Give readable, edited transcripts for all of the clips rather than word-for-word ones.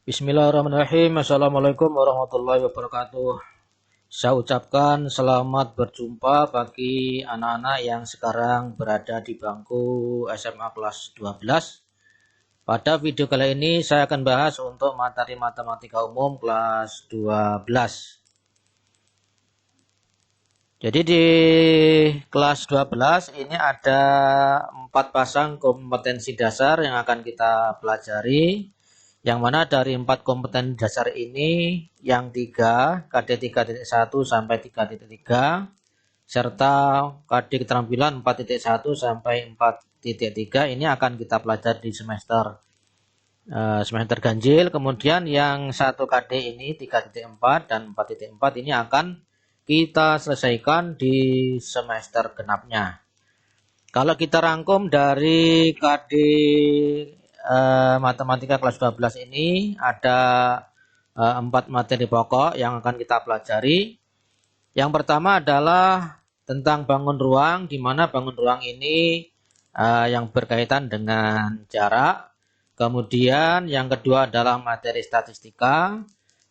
Bismillahirrahmanirrahim. Assalamualaikum warahmatullahi wabarakatuh. Saya ucapkan selamat berjumpa bagi anak-anak yang sekarang berada di bangku SMA kelas 12. Pada video kali ini saya akan bahas untuk materi matematika umum kelas 12. Jadi di kelas 12 ini ada 4 pasang kompetensi dasar yang akan kita pelajari. Yang mana dari 4 kompetensi dasar ini, yang 3 KD 3.1 sampai 3.3 serta KD keterampilan 4.1 sampai 4.3 ini akan kita pelajari di semester ganjil. Kemudian yang 1 KD ini 3.4 dan 4.4 ini akan kita selesaikan di semester genapnya. Kalau kita rangkum dari KD matematika kelas 12 ini ada 4 materi pokok yang akan kita pelajari. Yang pertama adalah tentang bangun ruang, di mana bangun ruang ini yang berkaitan dengan jarak. Kemudian yang kedua adalah materi statistika.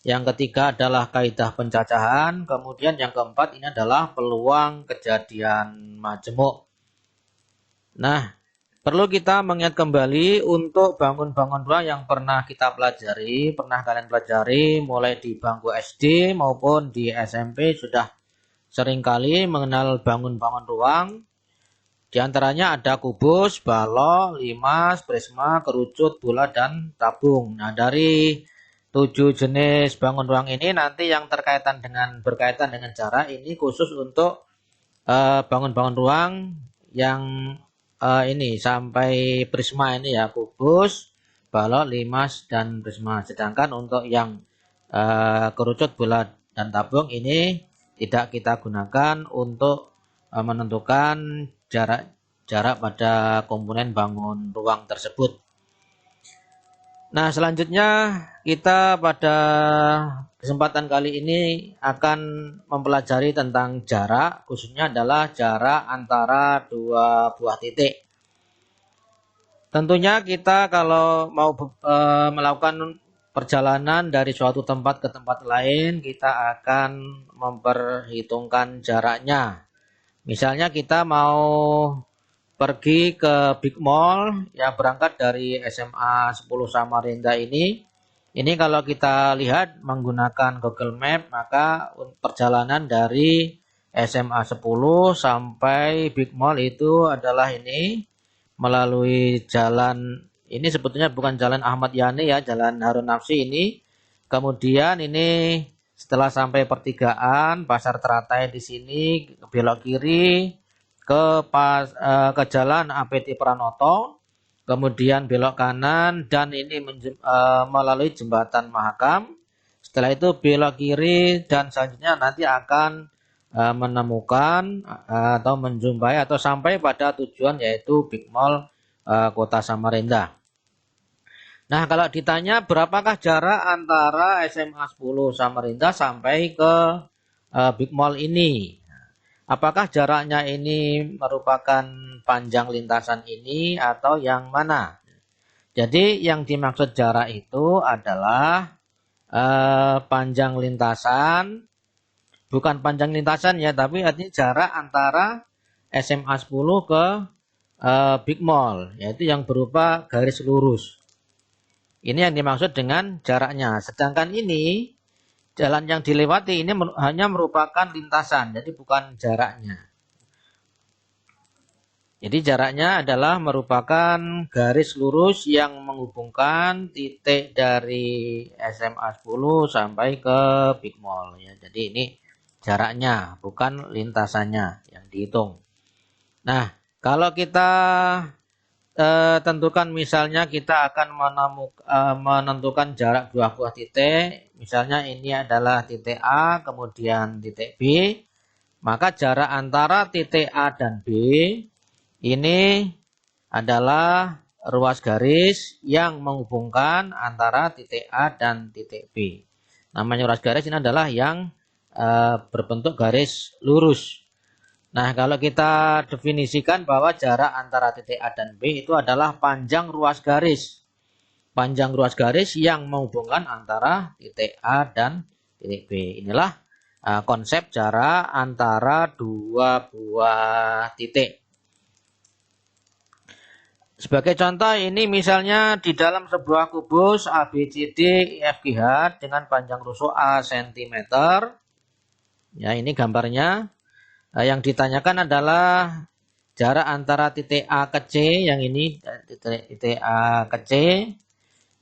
Yang ketiga adalah kaidah pencacahan. Kemudian yang keempat ini adalah peluang kejadian majemuk. Nah, perlu kita mengingat kembali untuk bangun-bangun ruang yang pernah kita pelajari, pernah kalian pelajari mulai di bangku SD maupun di SMP sudah seringkali mengenal bangun-bangun ruang. Di antaranya ada kubus, balok, limas, prisma, kerucut, bola, dan tabung. Nah, dari 7 jenis bangun ruang ini nanti yang berkaitan dengan jarak ini khusus untuk bangun-bangun ruang yang ini sampai prisma ini ya, kubus, balok, limas, dan prisma. Sedangkan untuk yang kerucut, bola, dan tabung ini tidak kita gunakan untuk menentukan jarak pada komponen bangun ruang tersebut. Nah, selanjutnya kita pada kesempatan kali ini akan mempelajari tentang jarak, khususnya adalah jarak antara dua buah titik. Tentunya kita kalau mau melakukan perjalanan dari suatu tempat ke tempat lain, kita akan memperhitungkan jaraknya. Misalnya kita mau pergi ke Big Mall yang berangkat dari SMA 10 Samarinda ini kalau kita lihat menggunakan Google Map, maka perjalanan dari SMA 10 sampai Big Mall itu adalah ini melalui jalan, ini sebetulnya bukan jalan Ahmad Yani ya, jalan Harun Nafsi ini. Kemudian ini setelah sampai pertigaan Pasar Teratai di sini belok kiri ke jalan APT Pranoto, kemudian belok kanan dan ini melalui jembatan Mahakam. Setelah itu belok kiri dan selanjutnya nanti akan menemukan atau menjumpai atau sampai pada tujuan yaitu Big Mall Kota Samarinda. Nah, kalau ditanya berapakah jarak antara SMA 10 Samarinda sampai ke Big Mall ini? Apakah jaraknya ini merupakan panjang lintasan ini atau yang mana? Jadi yang dimaksud jarak itu adalah panjang lintasan, bukan panjang lintasan ya, tapi artinya jarak antara SMA 10 ke Big Mall, yaitu yang berupa garis lurus. Ini yang dimaksud dengan jaraknya. Sedangkan ini jalan yang dilewati ini hanya merupakan lintasan, jadi bukan jaraknya. Jadi jaraknya adalah merupakan garis lurus yang menghubungkan titik dari SMA 10 sampai ke Big Mall ya. Jadi ini jaraknya, bukan lintasannya yang dihitung. Nah, kalau kita tentukan misalnya kita akan menentukan jarak dua buah titik, misalnya ini adalah titik A kemudian titik B, maka jarak antara titik A dan B ini adalah ruas garis yang menghubungkan antara titik A dan titik B. Namanya ruas garis ini adalah yang berbentuk garis lurus. Nah, kalau kita definisikan bahwa jarak antara titik A dan B itu adalah panjang ruas garis. panjang ruas garis yang menghubungkan antara titik A dan titik B. Inilah konsep jarak antara dua buah titik. Sebagai contoh, ini misalnya di dalam sebuah kubus ABCD EFGH dengan panjang rusuk A cm. Ya, ini gambarnya. Yang ditanyakan adalah jarak antara titik A ke C, yang ini titik A ke C.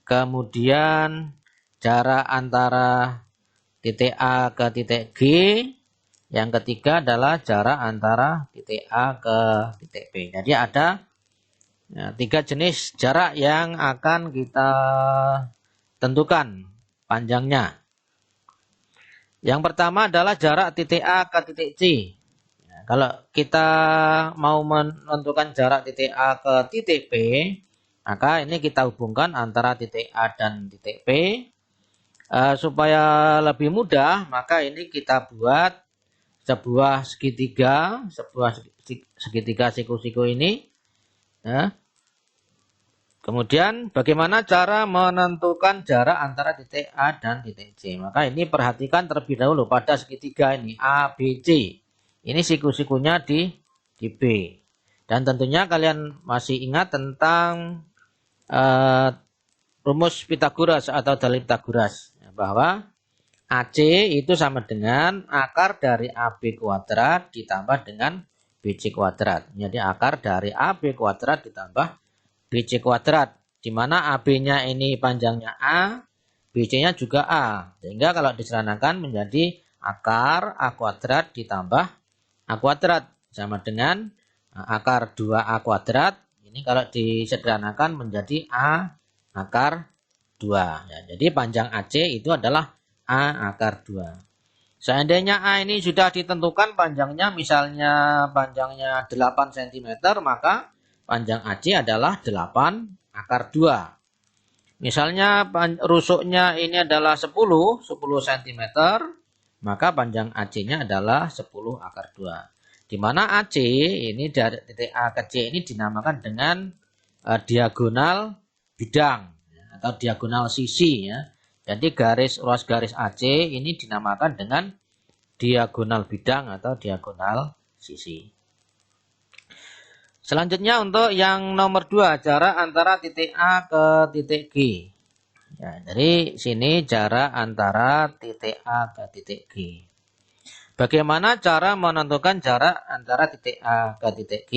Kemudian jarak antara titik A ke titik G. Yang ketiga adalah jarak antara titik A ke titik B. Jadi ada 3 jenis jarak yang akan kita tentukan panjangnya. Yang pertama adalah jarak titik A ke titik C. Kalau kita mau menentukan jarak titik A ke titik B, maka ini kita hubungkan antara titik A dan titik B. Supaya lebih mudah, maka ini kita buat sebuah segitiga, siku-siku ini. Ya. Kemudian bagaimana cara menentukan jarak antara titik A dan titik C? Maka ini perhatikan terlebih dahulu pada segitiga ini A, B, C. Ini siku-sikunya di B. Dan tentunya kalian masih ingat tentang rumus Pitagoras atau dalil Pitagoras. Bahwa AC itu sama dengan akar dari AB kuadrat ditambah dengan BC kuadrat. Jadi akar dari AB kuadrat ditambah BC kuadrat, di mana AB-nya ini panjangnya A, BC-nya juga A. Sehingga kalau disederhanakan menjadi akar A kuadrat ditambah A kuadrat sama dengan akar 2A kuadrat. Ini kalau disederhanakan menjadi A akar 2. Ya, jadi panjang AC itu adalah A akar 2. Seandainya A ini sudah ditentukan panjangnya, misalnya panjangnya 8 cm, maka panjang AC adalah 8 akar 2. Misalnya rusuknya ini adalah 10 cm, maka panjang AC-nya adalah 10 akar 2. Di mana AC ini dari titik A ke C ini dinamakan dengan diagonal bidang atau diagonal sisi ya. Jadi ruas garis AC ini dinamakan dengan diagonal bidang atau diagonal sisi. Selanjutnya untuk yang nomor 2, jarak antara titik A ke titik G. Ya, dari sini jarak antara titik A ke titik G. Bagaimana cara menentukan jarak antara titik A ke titik G?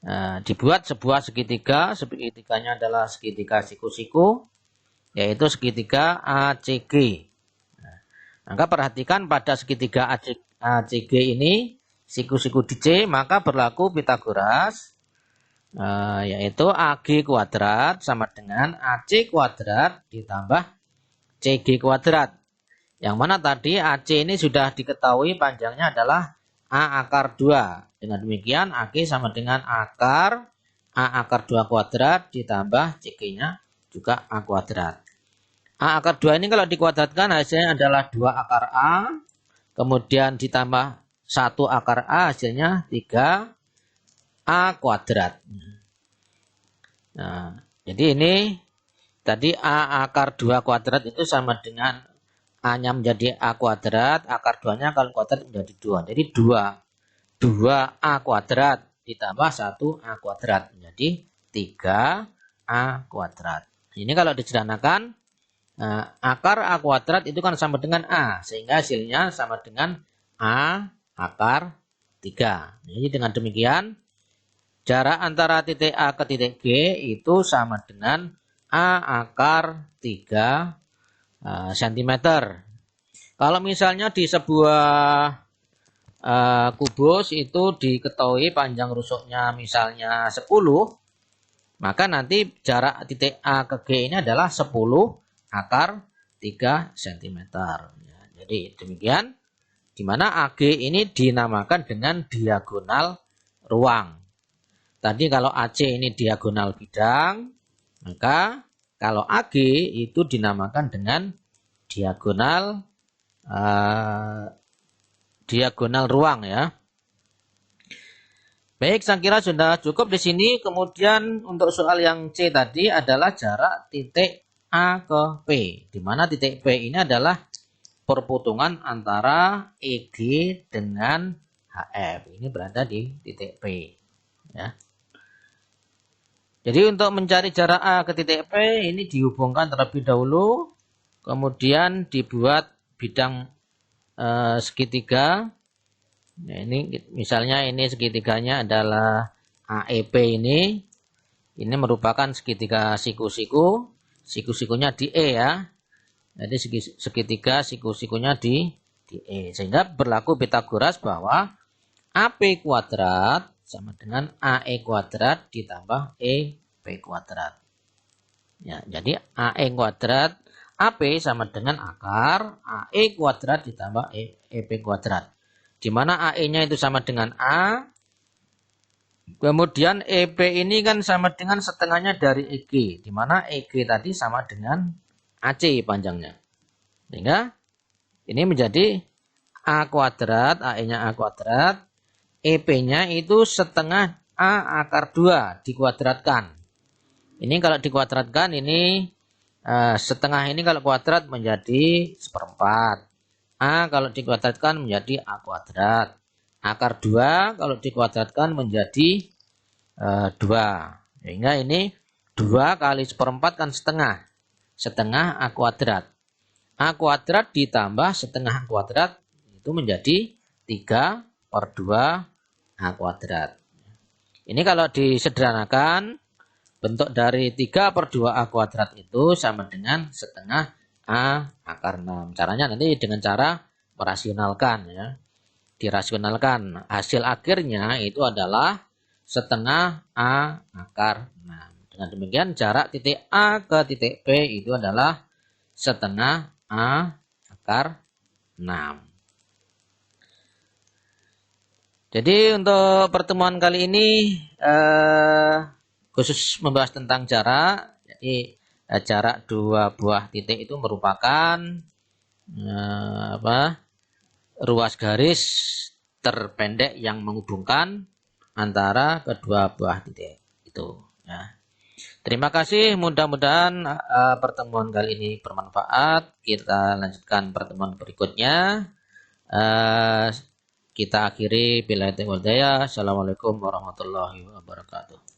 Nah, dibuat sebuah segitiga. Segitiganya adalah segitiga siku-siku, yaitu segitiga ACG. Nah, maka perhatikan pada segitiga ACG ini, siku-siku di C, maka berlaku Pitagoras, yaitu AG kuadrat sama dengan AC kuadrat ditambah CG kuadrat. Yang mana tadi AC ini sudah diketahui panjangnya adalah A akar 2. Dengan demikian AG sama dengan akar A akar 2 kuadrat ditambah CG-nya juga A kuadrat. A akar 2 ini kalau dikuadratkan hasilnya adalah 2 akar A, kemudian ditambah 1 akar A hasilnya 3 A kuadrat. Nah, jadi ini tadi A akar 2 kuadrat itu sama dengan A-nya menjadi A kuadrat, akar 2-nya kalau kuadrat menjadi 2. Jadi 2A kuadrat ditambah 1 A kuadrat menjadi 3 A kuadrat. Ini kalau disederhanakan, akar A kuadrat itu kan sama dengan A, sehingga hasilnya sama dengan A akar 3. Jadi dengan demikian, jarak antara titik A ke titik G itu sama dengan A akar 3 cm. Kalau misalnya di sebuah kubus itu diketahui panjang rusuknya misalnya 10, maka nanti jarak titik A ke G ini adalah 10 akar 3 cm. Ya, jadi demikian, di mana AG ini dinamakan dengan diagonal ruang. Tadi kalau AC ini diagonal bidang, maka kalau AG itu dinamakan dengan diagonal ruang ya. Baik, saya kira sudah cukup di sini. Kemudian untuk soal yang C tadi adalah jarak titik A ke P, di mana titik P ini adalah perpotongan antara EG dengan HF. Ini berada di titik P. Ya. Jadi untuk mencari jarak A ke titik P ini dihubungkan terlebih dahulu, kemudian dibuat bidang segitiga. Nah, ini misalnya ini segitiganya adalah AEP ini merupakan segitiga siku-siku, siku-sikunya di E ya. Jadi segitiga siku-sikunya di E. Sehingga berlaku Pitagoras bahwa AP kuadrat sama dengan AE kuadrat ditambah EP kuadrat. Ya, jadi AE kuadrat AP sama dengan akar AE kuadrat ditambah EP kuadrat. Di mana AE-nya itu sama dengan A. Kemudian EP ini kan sama dengan setengahnya dari EG. Di mana EG tadi sama dengan AC panjangnya. Sehingga ini menjadi A kuadrat, AE-nya A kuadrat. EP-nya itu setengah A akar 2 dikuadratkan. Ini kalau dikuadratkan ini setengah ini kalau kuadrat menjadi seperempat. A kalau dikuadratkan menjadi A kuadrat. Akar 2 kalau dikuadratkan menjadi 2. Sehingga ini 2 kali seperempat kan setengah. Setengah A kuadrat. A kuadrat ditambah setengah A kuadrat itu menjadi 3/2 A kuadrat. Ini kalau disederhanakan, bentuk dari 3/2 A kuadrat itu sama dengan setengah A akar 6. Caranya nanti dengan cara merasionalkan ya. Dirasionalkan. Hasil akhirnya itu adalah setengah A akar 6. Dengan demikian jarak titik A ke titik P itu adalah setengah A akar 6. Jadi untuk pertemuan kali ini khusus membahas tentang jarak. Jadi jarak dua buah titik itu merupakan ruas garis terpendek yang menghubungkan antara kedua buah titik itu. Ya. Terima kasih. Mudah-mudahan pertemuan kali ini bermanfaat. Kita lanjutkan pertemuan berikutnya. Kita akhiri bila taufiq wal hidayah. Assalamualaikum warahmatullahi wabarakatuh.